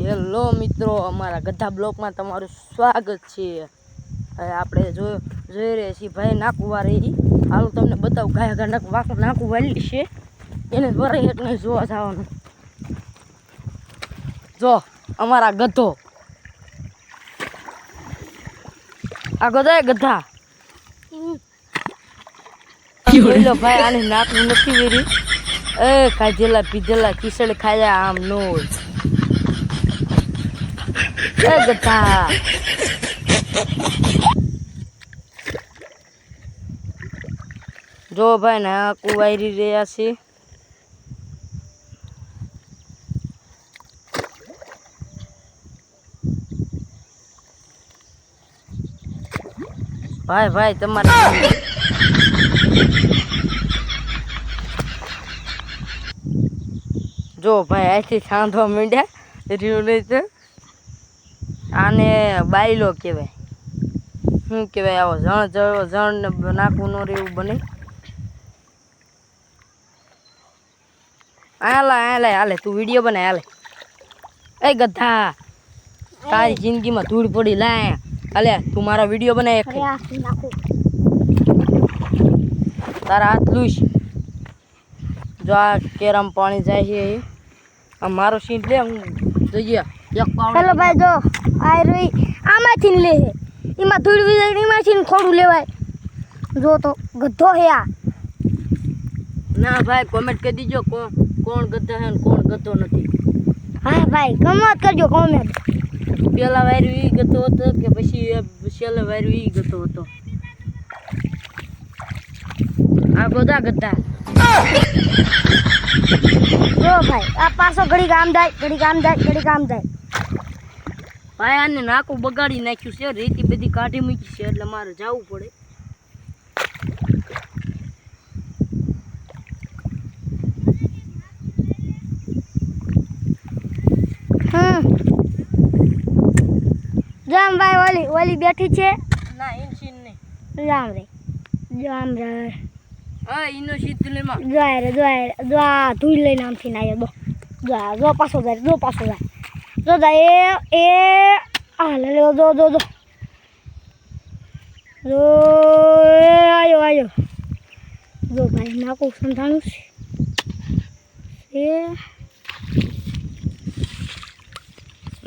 Hello મિત્રો, અમારા ગધા બ્લોકમાં તમારું સ્વાગત છે। હવે આપણે જોઈ રહ્યા છીએ ભાઈ નાકું વાળી। હાલ તમને બતાવું ગાય ગા નાકું વાળી છે એને વરાઈ એટલે જોવા જવાનું। જો અમારા ગધો આ ગધા જોઈ લો ભાઈ, આને નાકું નથી વેરી। એ ખાધેલા પીધેલા કિસડ ખાયા આમ નો હોય। એ ગધા જો ભાઈ નાકું વાયરી રહ્યા છે। ભાઈ તમારે જો ભાઈ અહીંથી સાંધવા માંડ્યા રહ્યું નહીં તો આને બાયલો કહેવાય। શું કહેવાય? આવો જણ ને નાખવું ન રહેવું બને। હાલે તું વિડીયો બનાય હાલે। એ ગધા તારી જિંદગીમાં ધૂળ પડી લાય હાલે તું મારો વિડીયો બનાય। તારા હાથ લૂસ જો આ કેરામ પાણી જાય છે। આ મારો સીટ લે હું જોઈએ। હેલો ભાઈ, જો આ રહી આમાંથી લે એમાં ધૂળ વિજય એમાંથી ખોડું લેવાય। જો તો ગધો હે આ ના ભાઈ, કોમેન્ટ કરી દીજો કોણ ગધા છે ને કોણ ગધો નથી। હા ભાઈ, કમેન્ટ કરજો કોમેન્ટ। પેલા વાયરું ઈ ગધો હતો કે પછી છેલ્લે વાયરું ઈ ગધો હતો? આ બધા ગધા જો ભાઈ આ પાછો ઘડી કામ જાય। ભાઈ આને નાકું બગાડી નાખ્યું છે, રેતી બધી કાઢી મૂકી છે એટલે મારે જવું પડે। જામ ભાઈ ઓલી બેઠી છે ના ઇન્સીન નહીં જામ રે હા ઈનો શીતલીમાં જો આ ધૂળ લઈને આમથી આવ્યો જો પાછો જાય જો જાય એ આ લે જો આયો જો ભાઈ નાકું સંધાણું છે।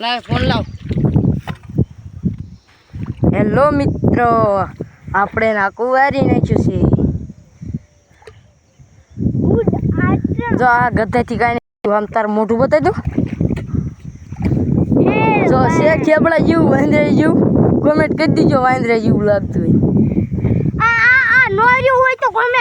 લાવ ફોન લાવ। હેલો મિત્રો, આપણે નાકું વારી નાખ્યું છે। જો આ ગધેથી કાંઈ નહીં, આમ તાર મોઢું બતાવી દઉં। જો છે ખેબડા જેવું વાંદરા જેવું, કોમેન્ટ કરી દીજો વાંદરા જેવું લાગતું હોય। આ નો રહ્યું હોય તો કોમેન્ટ